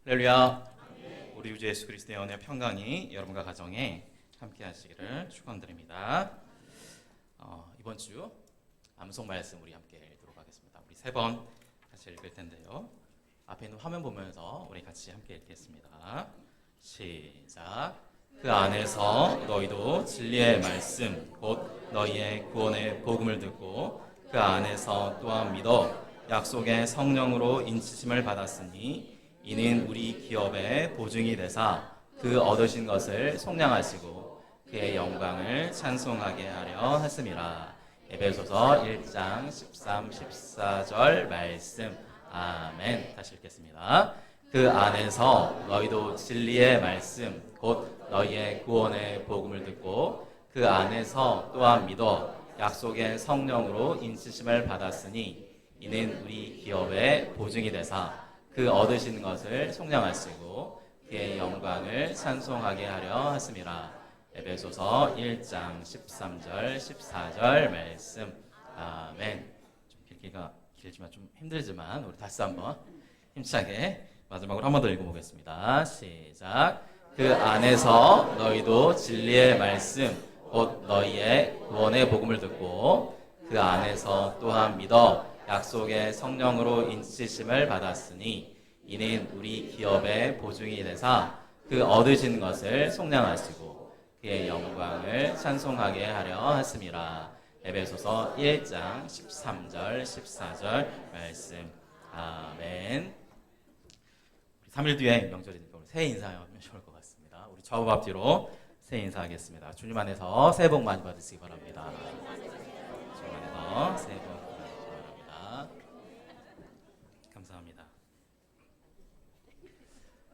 할렐루야. 우리 주 예수 그리스도의 은혜 평강이 여러분과 가정에 함께 하시기를 축원드립니다. 이번 주 암송 말씀 우리 함께 읽도록 하겠습니다. 우리 3번 같이 읽을 텐데요. 앞에 있는 화면 보면서 우리 같이 함께 읽겠습니다. 시작. 그 안에서 너희도 진리의 말씀 곧 너희의 구원의 복음을 듣고 그 안에서 또한 믿어 약속의 성령으로 인치심을 받았으니 이는 우리 기업의 보증이 되사 그 얻으신 것을 속량하시고 그의 영광을 찬송하게 하려 하심이라. 에베소서 1장 13, 14절 말씀. 아멘. 다시 읽겠습니다. 그 안에서 너희도 진리의 말씀 곧 너희의 구원의 복음을 듣고 그 안에서 또한 믿어 약속의 성령으로 인치심을 받았으니 이는 우리 기업의 보증이 되사 그 얻으신 것을 속량하시고 그의 영광을 찬송하게 하려 하심이라. 에베소서 1장 13절 14절 말씀. 아멘. 좀 길기가 길지만 좀 힘들지만 우리 다시 한번 힘차게 마지막으로 한 번 더 읽어보겠습니다. 시작. 그 안에서 너희도 진리의 말씀 곧 너희의 구원의 복음을 듣고 그 안에서 또한 믿어 약속의 성령으로 인치심을 받았으니 이는 우리 기업의 보증이 되사 그 얻으신 것을 속량하시고 그의 영광을 찬송하게 하려 하심이라. 에베소서 1장 13절 14절 말씀. 아멘. 3일 뒤에 명절이니까 우리 새해 인사하면 좋을 것 같습니다. 우리 좌우 앞뒤로 새해 인사하겠습니다. 주님 안에서 새해 복 많이 받으시기 바랍니다. 주님 안에서 새해 복 감사합니다.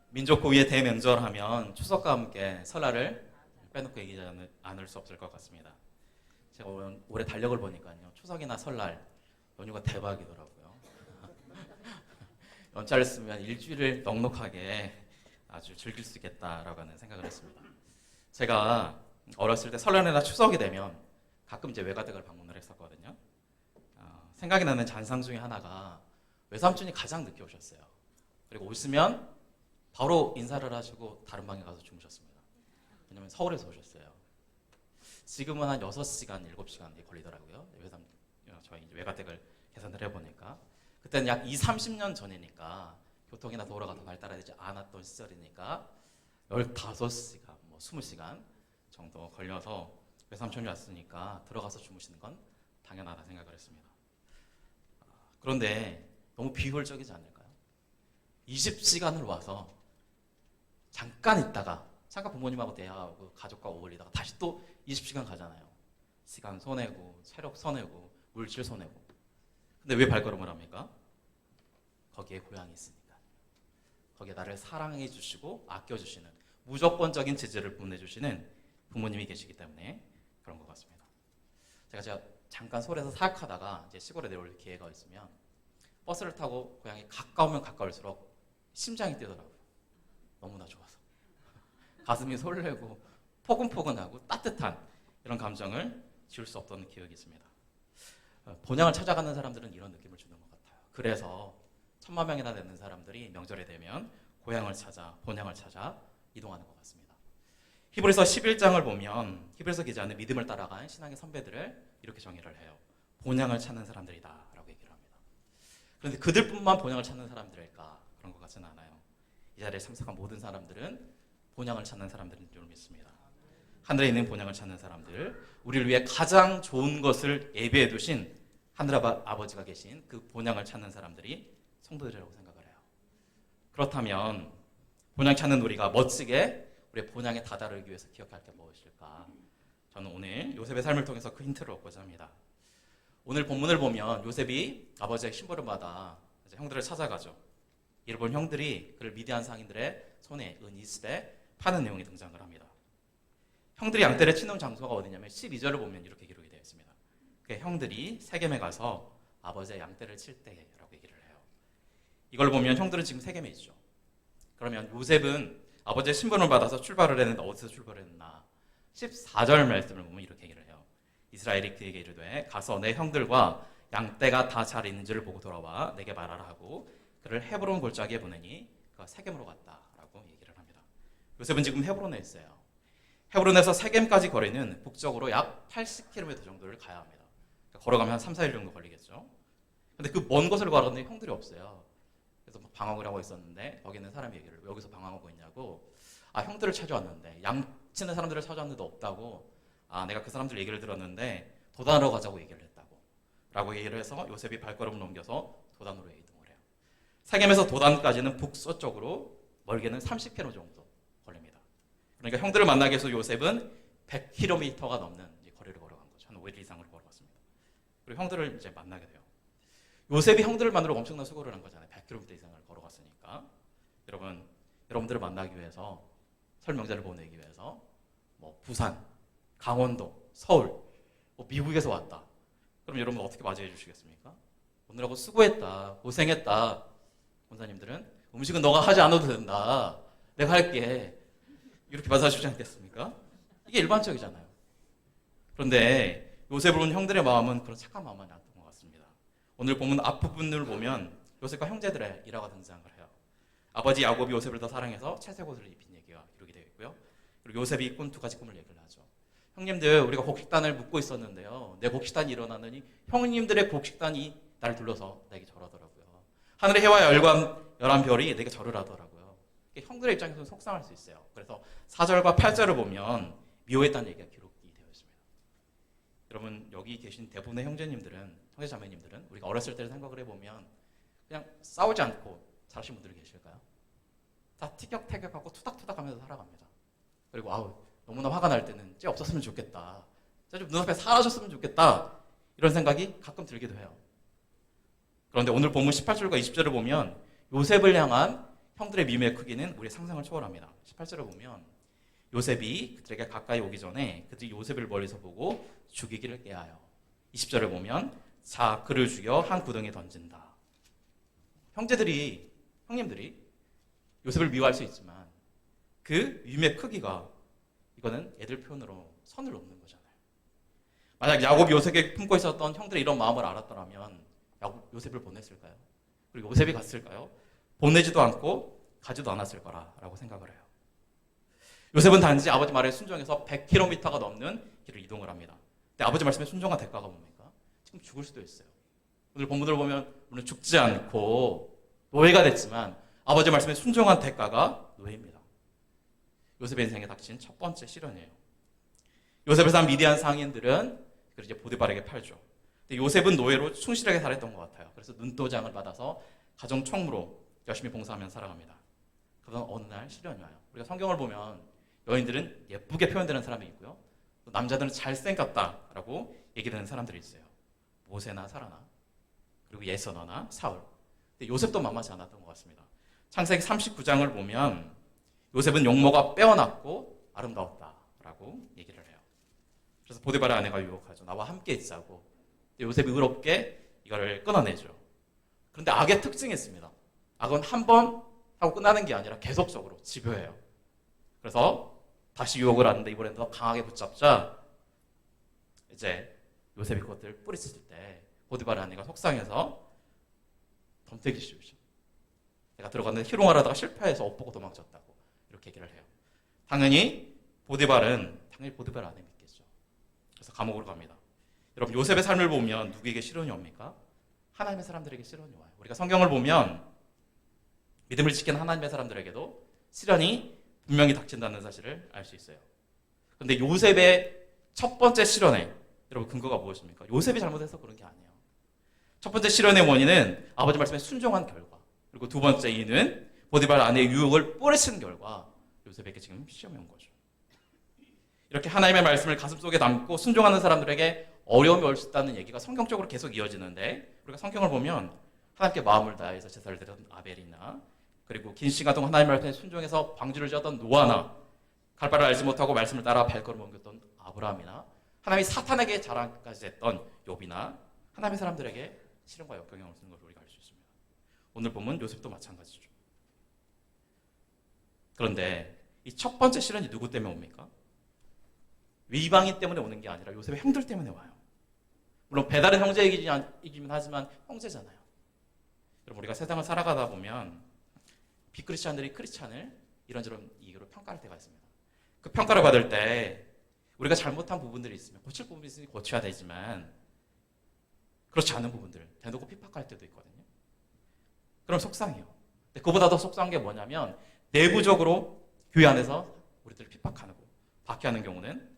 민족 고유의 대명절 하면 추석과 함께 설날을 빼놓고 얘기하지 않을 수 없을 것 같습니다. 제가 올해 달력을 보니까요, 추석이나 설날 연휴가 대박이더라고요. 연차를 쓰면 일주일을 넉넉하게 아주 즐길 수 있겠다라고 하는 생각을 했습니다. 제가 어렸을 때 설날이나 추석이 되면 가끔 이제 외가댁을 방문을 했었거든요. 생각이 나는 잔상 중에 하나가 외삼촌이 가장 늦게 오셨어요. 그리고 오시면 바로 인사를 하시고 다른 방에 가서 주무셨습니다. 왜냐면 서울에서 오셨어요. 지금은 한 6시간, 7시간 걸리더라고요. 저희 이제 외가댁을 계산을 해보니까. 그때는 약 20-30년 전이니까 교통이나 도로가 더 발달하지 않았던 시절이니까 15시간, 20시간 정도 걸려서 외삼촌이 왔으니까 들어가서 주무시는 건 당연하다 생각을 했습니다. 그런데 너무 비효율적이지 않을까요? 20시간을 와서 잠깐 있다가 잠깐 부모님하고 대화하고 가족과 어울리다가 다시 또 20시간 가잖아요. 시간 손해고 체력 손해고 물질 손해고. 근데 왜 발걸음을 합니까? 거기에 고향이 있으니까. 거기에 나를 사랑해 주시고 아껴 주시는 무조건적인 지지를 보내주시는 부모님이 계시기 때문에 그런 것 같습니다. 제가 잠깐 서울에서 사역하다가 이제 시골에 내려올 기회가 있으면 버스를 타고 고향이 가까우면 가까울수록 심장이 뛰더라고요. 너무나 좋아서. 가슴이 설레고 포근포근하고 따뜻한 이런 감정을 지울 수 없던 기억이 있습니다. 본향을 찾아가는 사람들은 이런 느낌을 주는 것 같아요. 그래서 1000만 명이나 되는 사람들이 명절에 되면 고향을 찾아, 본향을 찾아 이동하는 것 같습니다. 히브리서 11장을 보면 히브리서 기자는 믿음을 따라간 신앙의 선배들을 이렇게 정의를 해요. 본향을 찾는 사람들이다 라고 얘기를 합니다. 그런데 그들뿐만 본향을 찾는 사람들일까? 그런 것 같지는 않아요. 이 자리에 참석한 모든 사람들은 본향을 찾는 사람들인 줄 믿습니다. 하늘에 있는 본향을 찾는 사람들, 우리를 위해 가장 좋은 것을 예비해 두신 하늘 아버지가 계신 그 본향을 찾는 사람들이 성도들이라고 생각을 해요. 그렇다면 본향 찾는 우리가 멋지게 우리의 본향에 다다르기 위해서 기억할 게 무엇일까? 저는 오늘 요셉의 삶을 통해서 그 힌트를 얻고자 합니다. 오늘 본문을 보면 요셉이 아버지의 심부름 받아 형들을 찾아가죠. 이를 본 형들이 그를 미디안 상인들의 손에 은 20에 파는 내용이 등장을 합니다. 형들이 양떼를 치는 장소가 어디냐면 12절을 보면 이렇게 기록이 되어 있습니다. 형들이 세겜에 가서 아버지의 양떼를 칠 때라고 얘기를 해요. 이걸 보면 형들은 지금 세겜에 있죠. 그러면 요셉은 아버지의 신분을 받아서 출발을 했는데 어디서 출발을 했나? 14절 말씀을 보면 이렇게 얘기를 해요. 이스라엘이 그에게 이르되 가서 내 형들과 양떼가 다 잘 있는지를 보고 돌아와 내게 말하라 하고 그를 헤브론 골짜기에 보내니 그가 세겜으로 갔다라고 얘기를 합니다. 요셉은 지금 헤브론에 있어요. 헤브론에서 세겜까지 거리는 북쪽으로 약 80km 정도를 가야 합니다. 그러니까 걸어가면 한 3, 4일 정도 걸리겠죠. 근데 그 먼 곳을 걸었는데 형들이 없어요. 그래서 방황을 하고 있었는데 거기 있는 사람이 얘기를 왜 여기서 방황하고 있냐고. 형들을 찾아왔는데 양치는 사람들을 찾아왔는데 없다고. 내가 그 사람들 얘기를 들었는데 도단으로 가자고 얘기를 했다고 라고 얘기를 해서 요셉이 발걸음을 넘겨서 도단으로 이동을 해요. 세겜에서 도단까지는 북서쪽으로 멀게는 30km 정도 걸립니다. 그러니까 형들을 만나기 위해서 요셉은 100km가 넘는 거리를 걸어간 거죠. 한 5일 이상을 걸어갔습니다. 그리고 형들을 이제 만나게 돼요. 요셉이 형들을 만나러 엄청난 수고를 한 거잖아요. 100km 이상을 걸어갔으니까. 여러분들을 만나기 위해서, 설 명절을 보내기 위해서 부산, 강원도, 서울, 미국에서 왔다. 그럼 여러분 어떻게 맞이해 주시겠습니까? 오늘하고 수고했다, 고생했다. 권사님들은 음식은 너가 하지 않아도 된다. 내가 할게. 이렇게 맞아주지 않겠습니까? 이게 일반적이잖아요. 그런데 요셉을 본 형들의 마음은 그런 착한 마음은 아니었던 것 같습니다. 오늘 본문 앞부분을 보면 요셉과 형제들의 일화가 등장을 해요. 아버지 야곱이 요셉을 더 사랑해서 채색 옷을 입힌 얘기가 기록이 되어 있고요. 그리고 요셉이 꾼 두 가지 꿈을 얘기를 하죠. 형님들, 우리가 곡식단을 묻고 있었는데요. 내 곡식단이 일어나느니 형님들의 곡식단이 나를 둘러서 내게 절하더라고요. 하늘의 해와 열한 별이 내게 절을 하더라고요. 형들의 입장에서는 속상할 수 있어요. 그래서 4절과 8절을 보면 미워했다는 얘기가 기록이 되어 있습니다. 여러분, 여기 계신 대부분의 형제자매님들은 우리가 어렸을 때를 생각을 해보면 그냥 싸우지 않고 잘하신 분들이 계실까요? 다 티격태격하고 투닥투닥하면서 살아갑니다. 그리고 너무나 화가 날 때는 쟤 없었으면 좋겠다. 쟤 좀 눈앞에 사라졌으면 좋겠다. 이런 생각이 가끔 들기도 해요. 그런데 오늘 본문 18절과 20절을 보면 요셉을 향한 형들의 미움의 크기는 우리의 상상을 초월합니다. 18절을 보면 요셉이 그들에게 가까이 오기 전에 그들이 요셉을 멀리서 보고 죽이기를 깨하여 20절을 보면 자 그를 죽여 한 구덩이에 던진다. 형님들이 요셉을 미워할 수 있지만 그 미움의 크기가 이거는 애들 표현으로 선을 넘는 거잖아요. 만약 야곱이 요셉에게 품고 있었던 형들의 이런 마음을 알았더라면 요셉을 보냈을까요? 그리고 요셉이 갔을까요? 보내지도 않고 가지도 않았을 거라고 생각을 해요. 요셉은 단지 아버지 말에 순종해서 100km가 넘는 길을 이동을 합니다. 근데 아버지 말씀에 순종한 대가가 뭡니까? 지금 죽을 수도 있어요. 오늘 본문을 보면 물론 죽지 않고 노예가 됐지만 아버지 말씀에 순종한 대가가 노예입니다. 요셉의 인생에 닥친 첫 번째 시련이에요. 요셉을 산 미디안 상인들은 그를 이제 보디발에게 팔죠. 근데 요셉은 노예로 충실하게 살았던 것 같아요. 그래서 눈도장을 받아서 가정 총무로 열심히 봉사하며 살아갑니다. 그러던 어느 날 시련이 와요. 우리가 성경을 보면 여인들은 예쁘게 표현되는 사람이 있고요. 또 남자들은 잘생겼다라고 얘기되는 사람들이 있어요. 모세나 사라나 그리고 예서너나 사울. 근데 요셉도 만만치 않았던 것 같습니다. 창세기 39장을 보면 요셉은 용모가 빼어났고 아름다웠다라고 얘기를 해요. 그래서 보디발의 아내가 유혹하죠. 나와 함께 있자고. 요셉이 의롭게 이거를 끊어내죠. 그런데 악의 특징이 있습니다. 악은 한 번 하고 끝나는 게 아니라 계속적으로 집요해요. 그래서 다시 유혹을 하는데 이번엔 더 강하게 붙잡자 이제 요셉이 그것들을 뿌리쳤을 때 보디발의 아내가 속상해서 덤태기 씌우죠. 내가 들어갔는데 희롱하려다가 실패해서 옷 보고 도망쳤다고 이렇게 얘기를 해요. 당연히 보디발은 보디발을 안 믿겠죠. 그래서 감옥으로 갑니다. 여러분 요셉의 삶을 보면 누구에게 시련이 옵니까? 하나님의 사람들에게 시련이 와요. 우리가 성경을 보면 믿음을 지키는 하나님의 사람들에게도 시련이 분명히 닥친다는 사실을 알 수 있어요. 그런데 요셉의 첫 번째 시련에 여러분 근거가 무엇입니까? 요셉이 잘못해서 그런 게 아니에요. 첫 번째 시련의 원인은 아버지 말씀에 순종한 결과, 그리고 두 번째 이유는 보디발 아내의 유혹을 뿌리친 결과 요셉에게 지금 시험이 온 거죠. 이렇게 하나님의 말씀을 가슴속에 담고 순종하는 사람들에게 어려움이 올 수 있다는 얘기가 성경적으로 계속 이어지는데 우리가 성경을 보면 하나님께 마음을 다해서 제사를 드렸던 아벨이나 그리고 긴 시간 동안 하나님의 말씀에 순종해서 방주를 지었던 노아나 갈 바를 알지 못하고 말씀을 따라 발걸음 옮겼던 아브라함이나 하나님이 사탄에게 자랑까지 했던 욥이나 하나님의 사람들에게 시련과 역경을 쓰는 것을 우리가 알 수 있습니다. 오늘 보면 요셉도 마찬가지죠. 그런데 이 첫 번째 시련이 누구 때문에 옵니까? 위방인 때문에 오는 게 아니라 요셉의 형들 때문에 와요. 물론 배다른 형제이긴 하지만 형제잖아요. 여러분 우리가 세상을 살아가다 보면 비크리스찬들이 크리스찬을 이런저런 이유로 평가할 때가 있습니다. 그 평가를 받을 때 우리가 잘못한 부분들이 있으면 고칠 부분이 있으니 고쳐야 되지만 그렇지 않은 부분들 대놓고 핍박할 때도 있거든요. 그럼 속상해요. 근데 그보다 더 속상한 게 뭐냐면 내부적으로 교회 안에서 우리들을 핍박하는 거, 박해하는 경우는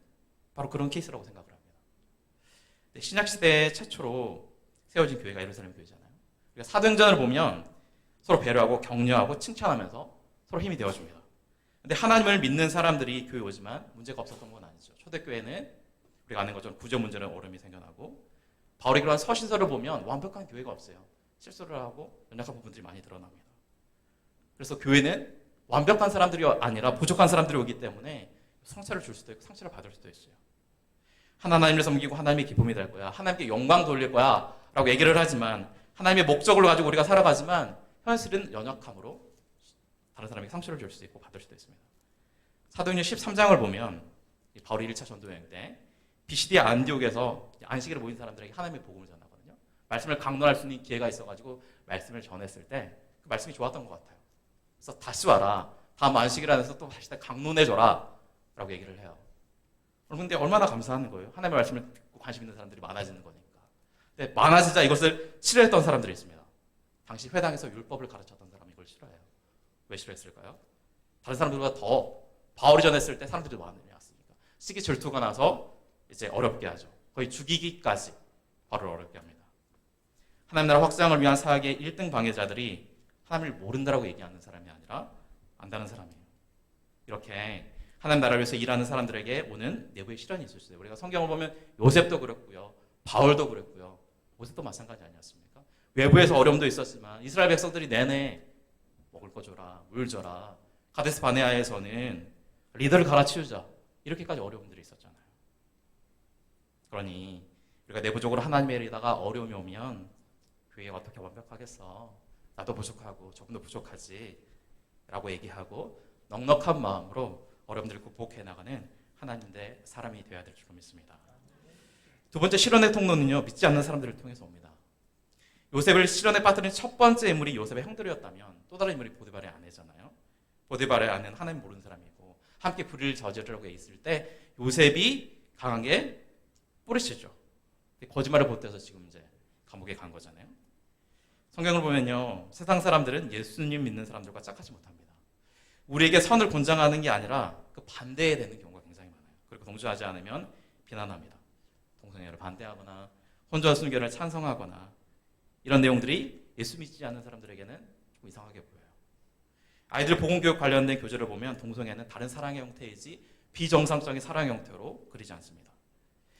바로 그런 케이스라고 생각을 합니다. 신약시대 최초로 세워진 교회가 예루살렘 교회잖아요. 그러니까 사도행전을 보면 서로 배려하고 격려하고 칭찬하면서 서로 힘이 되어줍니다. 근데 하나님을 믿는 사람들이 교회 오지만 문제가 없었던 건 아니죠. 초대교회는 우리가 아는 것처럼 구조 문제는 어려움이 생겨나고 바울이 그런 서신서를 보면 완벽한 교회가 없어요. 실수를 하고 연약한 부분들이 많이 드러납니다. 그래서 교회는 완벽한 사람들이 아니라 부족한 사람들이 오기 때문에 상처를 줄 수도 있고 상처를 받을 수도 있어요. 하나님을 섬기고 하나님의 기쁨이 될 거야. 하나님께 영광 돌릴 거야. 라고 얘기를 하지만 하나님의 목적을 가지고 우리가 살아가지만 현실은 연약함으로 다른 사람에게 상처를 줄 수도 있고 받을 수도 있습니다. 사도행전 13장을 보면 바울이 1차 전도여행 때 비시디아 안디옥에서 안식일에 모인 사람들에게 하나님의 복음을 전하거든요. 말씀을 강론할 수 있는 기회가 있어가지고 말씀을 전했을 때 그 말씀이 좋았던 것 같아요. 그래서 다시 와라. 다음 안식일 안에서 또 다시 강론해줘라. 라고 얘기를 해요. 그런데 얼마나 감사한 거예요. 하나님의 말씀을 듣고 관심 있는 사람들이 많아지는 거니까. 근데 많아지자 이것을 싫어했던 사람들이 있습니다. 당시 회당에서 율법을 가르쳤던 사람이 이걸 싫어해요. 왜 싫어했을까요? 다른 사람들보다 더 바울이 전했을 때 사람들이 많이 왔으니까. 시기 질투가 나서 이제 어렵게 하죠. 거의 죽이기까지 바울을 어렵게 합니다. 하나님 나라 확장을 위한 사역의 1등 방해자들이 하나님을 모른다라고 얘기하는 사람이 아니라 안다는 사람이에요. 이렇게 하나님 나라를 위해서 일하는 사람들에게 오는 내부의 시련이 있을 수 있어요. 우리가 성경을 보면 요셉도 그랬고요. 바울도 그랬고요. 모세도 마찬가지 아니었습니까? 외부에서 어려움도 있었지만 이스라엘 백성들이 내내 먹을 거 줘라, 물 줘라. 가데스 바네아에서는 리더를 갈아치우자. 이렇게까지 어려움들이 있었잖아요. 그러니 우리가 내부적으로 하나님의 일에다가 어려움이 오면 교회가 어떻게 완벽하겠어. 나도 부족하고 조금도 부족하지. 라고 얘기하고 넉넉한 마음으로 어려움들을 극복해 나가는 하나님의 사람이 되어야 될 줄로 믿습니다. 두 번째 실현의 통로는요. 믿지 않는 사람들을 통해서 옵니다. 요셉을 실현에 빠뜨린 첫 번째 인물이 요셉의 형들이었다면 또 다른 인물이 보디발의 아내잖아요. 보디발의 아내는 하나님 모르는 사람이고 함께 불의를 저지르려고 있을 때 요셉이 강하게 뿌리치죠. 거짓말을 보태서 지금 이제 감옥에 간 거잖아요. 성경을 보면요. 세상 사람들은 예수님 믿는 사람들과 짝하지 못합니다. 우리에게 선을 권장하는 게 아니라 그 반대에 되는 경우가 굉장히 많아요. 그리고 동조하지 않으면 비난합니다. 동성애를 반대하거나 혼전 순결을 찬성하거나 이런 내용들이 예수 믿지 않는 사람들에게는 좀 이상하게 보여요. 아이들 보건교육 관련된 교재를 보면 동성애는 다른 사랑의 형태이지 비정상적인 사랑의 형태로 그리지 않습니다.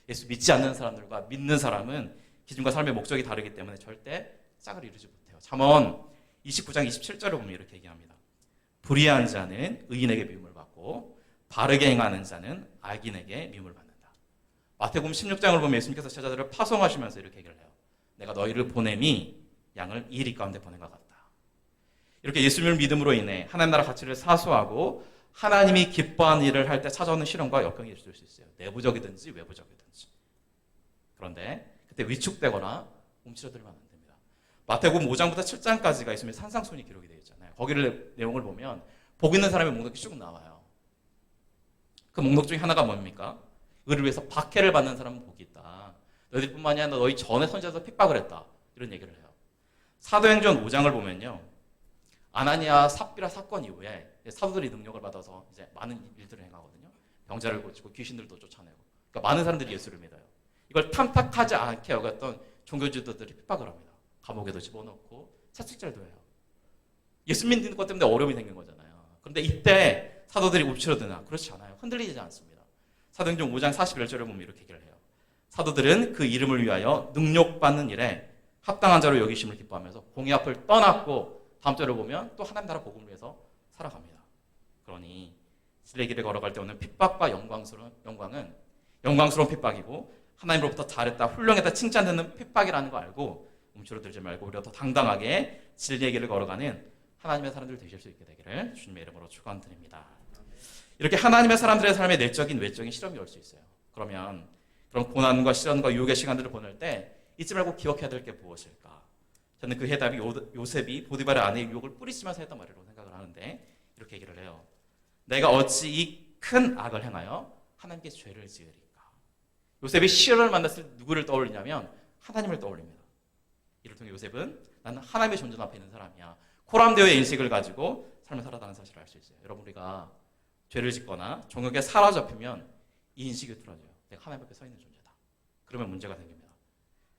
예수 믿지 않는 사람들과 믿는 사람은 기준과 삶의 목적이 다르기 때문에 절대 짝을 이루지 못해요. 잠언 29장 27절을 보면 이렇게 얘기합니다. 불의한 자는 의인에게 미움을 받고 바르게 행하는 자는 악인에게 미움을 받는다. 마태복음 16장을 보면 예수님께서 제자들을 파송하시면서 이렇게 얘기를 해요. 내가 너희를 보냄이 양을 이리 가운데 보낸 것 같다. 이렇게 예수님을 믿음으로 인해 하나님 나라 가치를 사수하고 하나님이 기뻐하는 일을 할 때 찾아오는 시련과 역경이 있을 수 있어요. 내부적이든지 외부적이든지. 그런데 그때 위축되거나 움츠러들면 안 됩니다. 마태복음 5장부터 7장까지가 있으면 산상순이 기록이 되어 있잖아요. 거기를 내용을 보면 복 있는 사람의 목록이 쭉 나와요. 그 목록 중에 하나가 뭡니까? 의를 위해서 박해를 받는 사람은 복이 있다. 너희들뿐만이 아니라 너희 전에 선지자도 핍박을 했다. 이런 얘기를 해요. 사도행전 5장을 보면요. 아나니아 삽비라 사건 이후에 사도들이 능력을 받아서 이제 많은 일들을 행하거든요. 병자를 고치고 귀신들도 쫓아내고. 그러니까 많은 사람들이 예수를 믿어요. 이걸 탐탁하지 않게 여겼던 종교지도들이 핍박을 합니다. 감옥에도 집어넣고 채찍질도 해요. 예수 믿는 것 때문에 어려움이 생긴 거잖아요. 그런데 이때 사도들이 움츠러드나? 그렇지 않아요. 흔들리지 않습니다. 사도행전 5장 41절을 보면 이렇게 얘기를 해요. 사도들은 그 이름을 위하여 능력받는 일에 합당한 자로 여기심을 기뻐하면서 공의 앞을 떠났고 다음 절을 보면 또 하나님 나라 복음을 위해서 살아갑니다. 그러니 진리의 길을 걸어갈 때 오는 핍박과 영광은 영광스러운 핍박이고 하나님으로부터 잘했다, 훌륭했다 칭찬되는 핍박이라는 거 알고 움츠러들지 말고 우리가 더 당당하게 진리의 길을 걸어가는 하나님의 사람들 되실 수 있게 되기를 주님의 이름으로 축원드립니다. 이렇게 하나님의 사람들의 삶에 내적인 외적인 실험이 올 수 있어요. 그러면 그런 고난과 시련과 유혹의 시간들을 보낼 때 잊지 말고 기억해야 될 게 무엇일까? 저는 그 해답이 요셉이 보디발의 아내의 유혹을 뿌리치면서 했던 말이라고 생각을 하는데 이렇게 얘기를 해요. 내가 어찌 이 큰 악을 행하여 하나님께 죄를 지으리까. 요셉이 시련을 만났을 때 누구를 떠올리냐면 하나님을 떠올립니다. 이를 통해 요셉은 나는 하나님의 존재 앞에 있는 사람이야. 코람데오의 인식을 가지고 삶을 살아가는 사실을 알 수 있어요. 여러분, 우리가 죄를 짓거나 종역에 사로잡히면 이 인식이 틀어져요. 내가 하나님 앞에 서 있는 존재다. 그러면 문제가 생깁니다.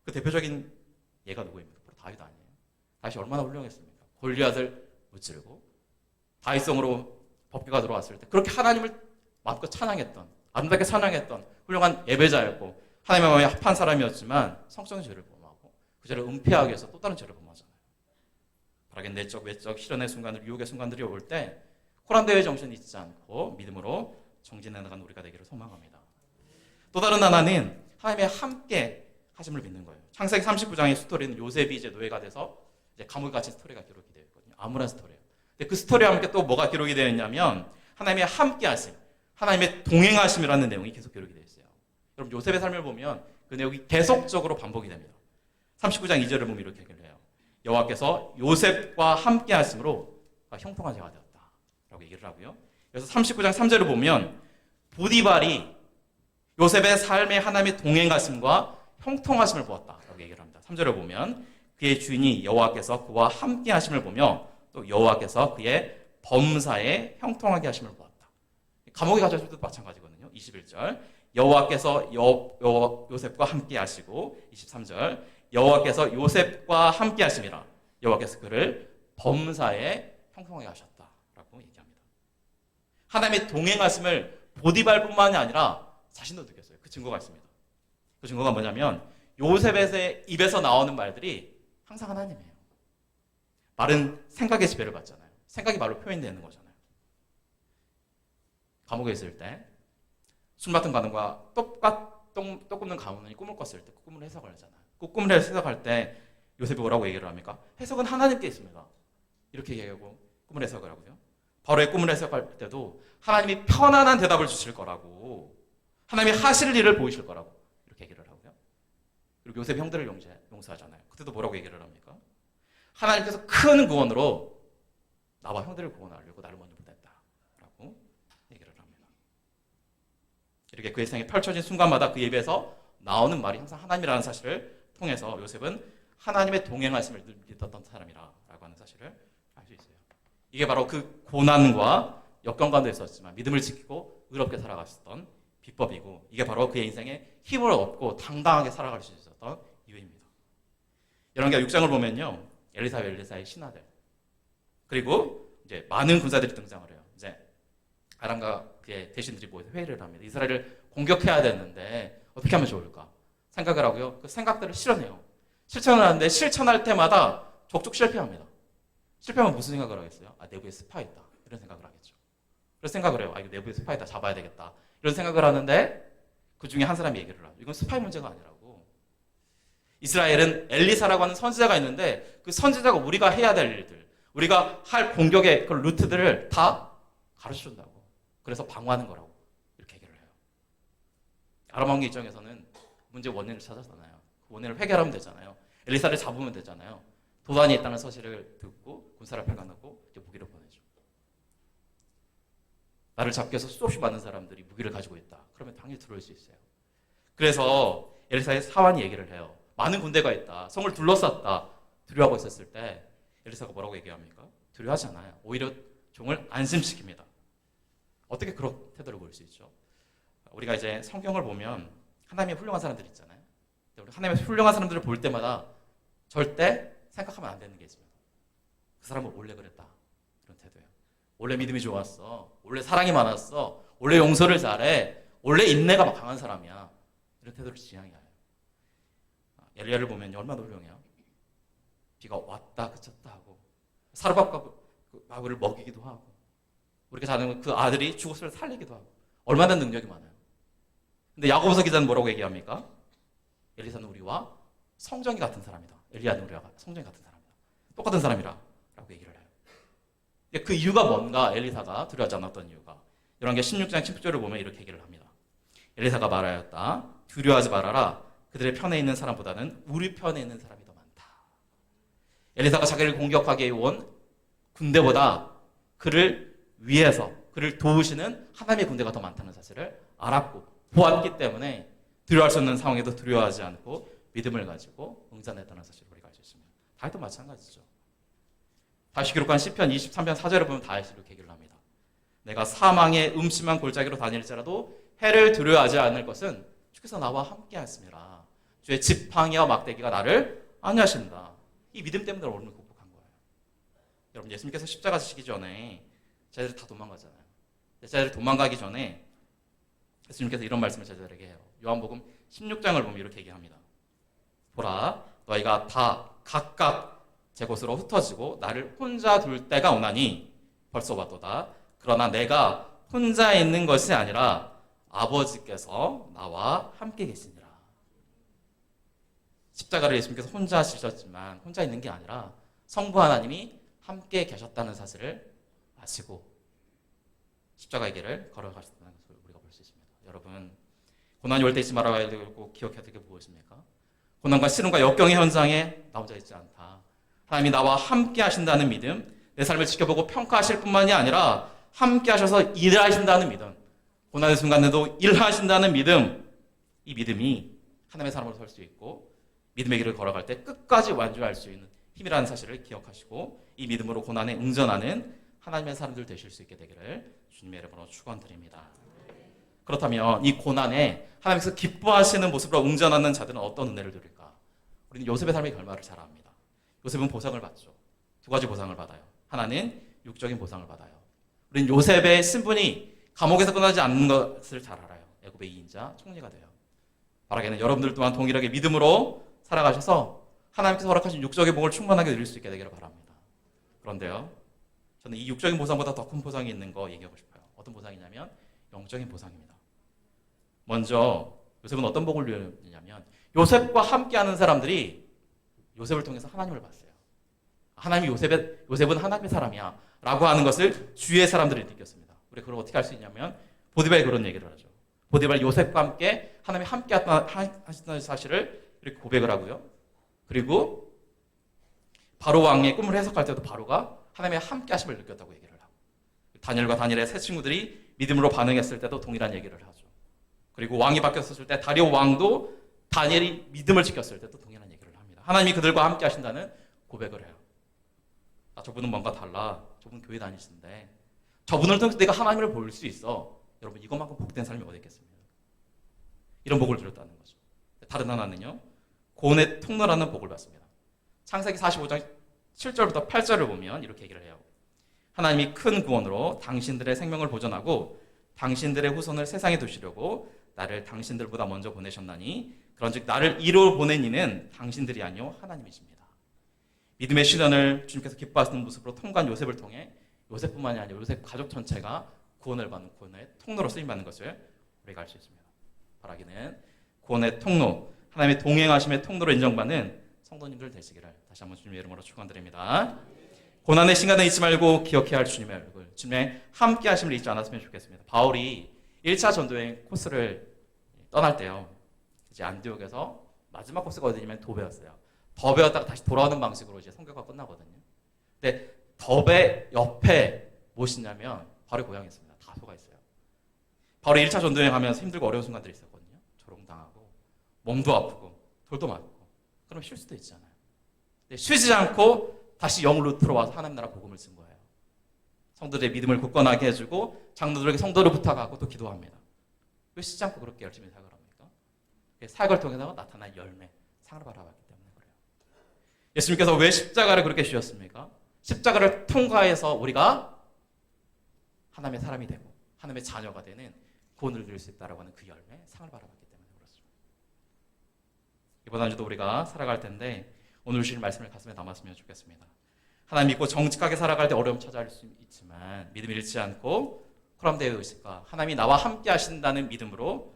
그 대표적인 예가 누구입니까? 바로 다윗 아니에요? 다윗이 얼마나 훌륭했습니까? 골리앗을 무찌르고 다윗성으로 법궤가 들어왔을 때 그렇게 하나님을 마음껏 찬양했던, 아름답게 찬양했던 훌륭한 예배자였고 하나님의 마음에 합한 사람이었지만 성적인 죄를 범하고 그 죄를 은폐하기 위해서 또 다른 죄를 범하잖아요. 바라긴 내적, 외적, 실현의 순간들, 유혹의 순간들이 올 때 코란데오의 정신을 잊지 않고 믿음으로 정진해 나가는 우리가 되기를 소망합니다. 또 다른 하나는 하나님의 함께 하심을 믿는 거예요. 창세기 39장의 스토리는 요셉이 이제 노예가 돼서 이제 감옥에 갇힌 스토리가 기록이 되어 있거든요. 암울한 스토리예요. 근데 그 스토리와 함께 또 뭐가 기록이 되어 있냐면 하나님의 함께 하심, 하나님의 동행하심이라는 내용이 계속 기록이 되어 있어요. 여러분, 요셉의 삶을 보면 그 내용이 계속적으로 반복이 됩니다. 39장 2절을 보면 이렇게 얘기를 해요. 여호와께서 요셉과 함께 하심으로 형통한 자가 되었다라고 얘기를 하고요. 그래서 39장 3절을 보면 보디발이 요셉의 삶에 하나님의 동행하심과 형통하심을 보았다라고 얘기를 합니다. 3절을 보면 그의 주인이 여호와께서 그와 함께 하심을 보며 또 여호와께서 그의 범사에 형통하게 하심을 보았다. 감옥에 갇혔을 때도 마찬가지거든요. 21절 여호와께서 요셉과 함께 하시고 23절 여호와께서 요셉과 함께 하심이라 여호와께서 그를 범사에 형통하게 하셨다라고 얘기합니다. 하나님의 동행하심을 보디발뿐만이 아니라 자신도 느꼈어요. 그 증거가 있습니다. 그 증거가 뭐냐면 요셉의 입에서 나오는 말들이 항상 하나님이에요. 말은 생각의 지배를 받잖아요. 생각이 말로 표현되는 거잖아요. 감옥에 있을 때 술 맡은 가문과 떡 굽는 가문이 꿈을 꿨을 때 그 꿈을 해석을 하잖아요. 그 꿈을 해석할 때 요셉이 뭐라고 얘기를 합니까? 해석은 하나님께 있습니다. 이렇게 얘기하고 꿈을 해석을 하고요. 바로의 꿈을 해석할 때도 하나님이 편안한 대답을 주실 거라고, 하나님이 하실 일을 보이실 거라고 이렇게 얘기를 하고요. 그리고 요셉 형들을 용서하잖아요. 그때도 뭐라고 얘기를 합니까? 하나님께서 큰 구원으로 나와 형들을 구원하려고 나를 먼저 보냈다라고 얘기를 합니다. 이렇게 그의 생에 펼쳐진 순간마다 그 입에서 나오는 말이 항상 하나님이라는 사실을 통해서 요셉은 하나님의 동행하심을 믿었던 사람이라고 하는 사실을 알 수 있어요. 이게 바로 그 고난과 역경관도 있었지만 믿음을 지키고 의롭게 살아갔었던 비법이고, 이게 바로 그의 인생에 힘을 얻고 당당하게 살아갈 수 있었던 이유입니다. 열왕기하 6장을 보면요, 엘리사와 엘리사의 신하들, 그리고 이제 많은 군사들이 등장을 해요. 이제 아람과 그의 대신들이 모여서 회의를 합니다. 이스라엘을 공격해야 되는데 어떻게 하면 좋을까 생각을 하고요. 그 생각들을 실현해요. 실천을 하는데 실천할 때마다 족족 실패합니다. 실패하면 무슨 생각을 하겠어요? 아, 내부에 스파이 있다. 이런 생각을 하겠죠. 그래서 생각을 해요. 아, 이거 내부에 스파이 있다. 잡아야 되겠다. 이런 생각을 하는데 그 중에 한 사람이 얘기를 하죠. 이건 스파이 문제가 아니라고. 이스라엘은 엘리사라고 하는 선지자가 있는데 그 선지자가 우리가 해야 될 일들, 우리가 할 공격의 그 루트들을 다 가르쳐준다고. 그래서 방어하는 거라고 이렇게 얘기를 해요. 아람 왕의 입장에서는 문제 원인을 찾았잖아요. 그 원인을 해결하면 되잖아요. 엘리사를 잡으면 되잖아요. 도단이 있다는 사실을 듣고 군사를 발견하고 이제 무기를 보내죠. 나를 잡기 위해서 수없이 많은 사람들이 무기를 가지고 있다. 그러면 당연히 들어올 수 있어요. 그래서 엘리사의 사환이 얘기를 해요. 많은 군대가 있다. 성을 둘러쌌다. 두려워하고 있었을 때 엘리사가 뭐라고 얘기합니까? 두려워하지 않아요. 오히려 종을 안심시킵니다. 어떻게 그런 태도를 보일 수 있죠? 우리가 이제 성경을 보면 하나님의 훌륭한 사람들 있잖아요. 우리 하나님의 훌륭한 사람들을 볼 때마다 절대 생각하면 안 되는 게 있습니다. 그 사람은 원래 그랬다. 이런 태도예요. 원래 믿음이 좋았어. 원래 사랑이 많았어. 원래 용서를 잘해. 원래 인내가 막 강한 사람이야. 이런 태도를 지향해야 해요. 엘리야를 보면 얼마나 훌륭해요. 비가 왔다 그쳤다 하고 사르밧과 마구를 먹이기도 하고 우리가 자는 그 아들이 죽었을 때 살리기도 하고 얼마나 능력이 많아요. 근데 야고보서 기자는 뭐라고 얘기합니까? 엘리사는 우리와 성정이 같은 사람이다. 엘리야는 우리와 성정이 같은 사람이다. 똑같은 사람이라 라고 얘기를 해요. 그 이유가 뭔가 엘리사가 두려워하지 않았던 이유가 열왕기하 16장 10절을 보면 이렇게 얘기를 합니다. 엘리사가 말하였다. 두려워하지 말아라. 그들의 편에 있는 사람보다는 우리 편에 있는 사람이 더 많다. 엘리사가 자기를 공격하게 온 군대보다 그를 위해서 그를 도우시는 하나님의 군대가 더 많다는 사실을 알았고 보았기 때문에 두려워할 수 없는 상황에도 두려워하지 않고 믿음을 가지고 응전했다는 사실을 우리가 알 수 있습니다. 다윗도 마찬가지죠. 다시 기록한 시편 23편 4절을 보면 다윗이 이렇게 얘기를 합니다. 내가 사망의 음침한 골짜기로 다닐지라도 해를 두려워하지 않을 것은 주께서 나와 함께 하심이라. 주의 지팡이와 막대기가 나를 안위하신다. 이 믿음 때문에 어려움을 극복한 거예요. 여러분, 예수님께서 십자가 지시기 전에 제자들이 다 도망가잖아요. 제자들이 도망가기 전에 예수님께서 이런 말씀을 제자들에게 해요. 요한복음 16장을 보면 이렇게 얘기합니다. 보라, 너희가 다 각각 제 곳으로 흩어지고 나를 혼자 둘 때가 오나니 벌써 왔도다. 그러나 내가 혼자 있는 것이 아니라 아버지께서 나와 함께 계시니라. 십자가를 예수님께서 혼자 지셨지만 혼자 있는 게 아니라 성부 하나님이 함께 계셨다는 사실을 아시고 십자가의 길을 걸어가셨다는 것을 우리가 볼 수 있습니다. 여러분, 고난이 올 때 잊지 말아야 되고 기억해야 될 게 무엇입니까? 고난과 시련과 역경의 현장에 나 혼자 있지 않다. 하나님이 나와 함께 하신다는 믿음, 내 삶을 지켜보고 평가하실 뿐만이 아니라 함께 하셔서 일하신다는 믿음, 고난의 순간에도 일하신다는 믿음, 이 믿음이 하나님의 사람으로 설 수 있고 믿음의 길을 걸어갈 때 끝까지 완주할 수 있는 힘이라는 사실을 기억하시고 이 믿음으로 고난에 응전하는 하나님의 사람들 되실 수 있게 되기를 주님의 이름으로 축원드립니다. 그렇다면 이 고난에 하나님께서 기뻐하시는 모습으로 응전하는 자들은 어떤 은혜를 누릴까? 우리는 요셉의 삶의 결말을 잘 압니다. 요셉은 보상을 받죠. 두 가지 보상을 받아요. 하나는 육적인 보상을 받아요. 우리는 요셉의 신분이 감옥에서 끝나지 않는 것을 잘 알아요. 애굽의 2인자 총리가 돼요. 바라기는 여러분들 또한 동일하게 믿음으로 살아가셔서 하나님께서 허락하신 육적인 복을 충만하게 누릴 수 있게 되기를 바랍니다. 그런데요, 저는 이 육적인 보상보다 더 큰 보상이 있는 거 얘기하고 싶어요. 어떤 보상이냐면 영적인 보상입니다. 먼저 요셉은 어떤 복을 누렸냐면 요셉과 함께하는 사람들이 요셉을 통해서 하나님을 봤어요. 하나님이 요셉은 하나님의 사람이야 라고 하는 것을 주위의 사람들이 느꼈습니다. 우리 그걸 어떻게 할 수 있냐면 보디발이 그런 얘기를 하죠. 보디발이 요셉과 함께 하나님이 함께 하시다는 사실을 이렇게 고백을 하고요. 그리고 바로 왕의 꿈을 해석할 때도 바로가 하나님의 함께 하심을 느꼈다고 얘기를 하고, 다니엘과 다니엘의 세 친구들이 믿음으로 반응했을 때도 동일한 얘기를 하죠. 그리고 왕이 바뀌었을 때 다리오 왕도 다니엘이 믿음을 지켰을 때도 동일한 얘기를 합니다. 하나님이 그들과 함께 하신다는 고백을 해요. 저분은 뭔가 달라. 저분 교회 다니시는데 저분을 통해서 내가 하나님을 볼 수 있어. 여러분, 이것만큼 복된 삶이 어디 있겠습니까? 이런 복을 누렸다는 거죠. 다른 하나는요, 고온의 통로라는 복을 받습니다. 창세기 45장 7절부터 8절을 보면 이렇게 얘기를 해요. 하나님이 큰 구원으로 당신들의 생명을 보존하고 당신들의 후손을 세상에 두시려고 나를 당신들보다 먼저 보내셨나니 그런즉 나를 이로 보낸 이는 당신들이 아니요 하나님이십니다. 믿음의 시련을 주님께서 기뻐하시는 모습으로 통과한 요셉을 통해 요셉뿐만이 아니라 요셉 가족 전체가 구원을 받는 구원의 통로로 쓰임받는 것을 우리가 알 수 있습니다. 바라기는 구원의 통로, 하나님의 동행하심의 통로로 인정받는 성도님들 되시기를 다시 한번 주님의 이름으로 축원드립니다. 고난의 시간을 잊지 말고 기억해야 할 주님의 얼굴, 주님의 함께 하심을 잊지 않았으면 좋겠습니다. 바울이 1차 전도여행 코스를 떠날 때요, 이제 안디옥에서 마지막 코스가 어디냐면 도베였어요. 더베였다가 다시 돌아오는 방식으로 이제 성교가 끝나거든요. 근데 더베 옆에 무엇이냐면 바로 고향이 있습니다. 다소가 있어요. 바로 1차 전도여행 하면서 힘들고 어려운 순간들이 있었거든요. 조롱당하고 몸도 아프고 돌도 맞고 그럼 쉴 수도 있잖아요. 근데 쉬지 않고 다시 영 루트로 와서 하나님 나라 복음을 쓴 거예요. 성도들의 믿음을 굳건하게 해주고 장로들에게 성도를 부탁하고 또 기도합니다. 왜 쉬지 않고 그렇게 열심히 사역을 합니까? 사역을 통해서 나타난 열매, 상을 바라봤기 때문에 그래요. 예수님께서 왜 십자가를 그렇게 주셨습니까? 십자가를 통과해서 우리가 하나님의 사람이 되고 하나님의 자녀가 되는 구원을 누릴 수 있다라고 하는 그 열매, 상을 바라봤기 때문에 그렇습니다. 이번 한 주도 우리가 살아갈 텐데 오늘 주신 말씀을 가슴에 담았으면 좋겠습니다. 하나님 믿고 정직하게 살아갈 때 어려움 찾아올 수 있지만 믿음을 잃지 않고 코람데의 의식과 하나님이 나와 함께 하신다는 믿음으로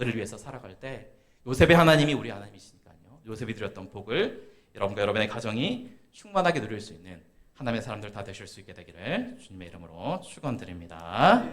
을을 위해서 살아갈 때 요셉의 하나님이 우리 하나님이시니까요. 요셉이 드렸던 복을 여러분과 여러분의 가정이 충만하게 누릴 수 있는 하나님의 사람들 다 되실 수 있게 되기를 주님의 이름으로 축원드립니다.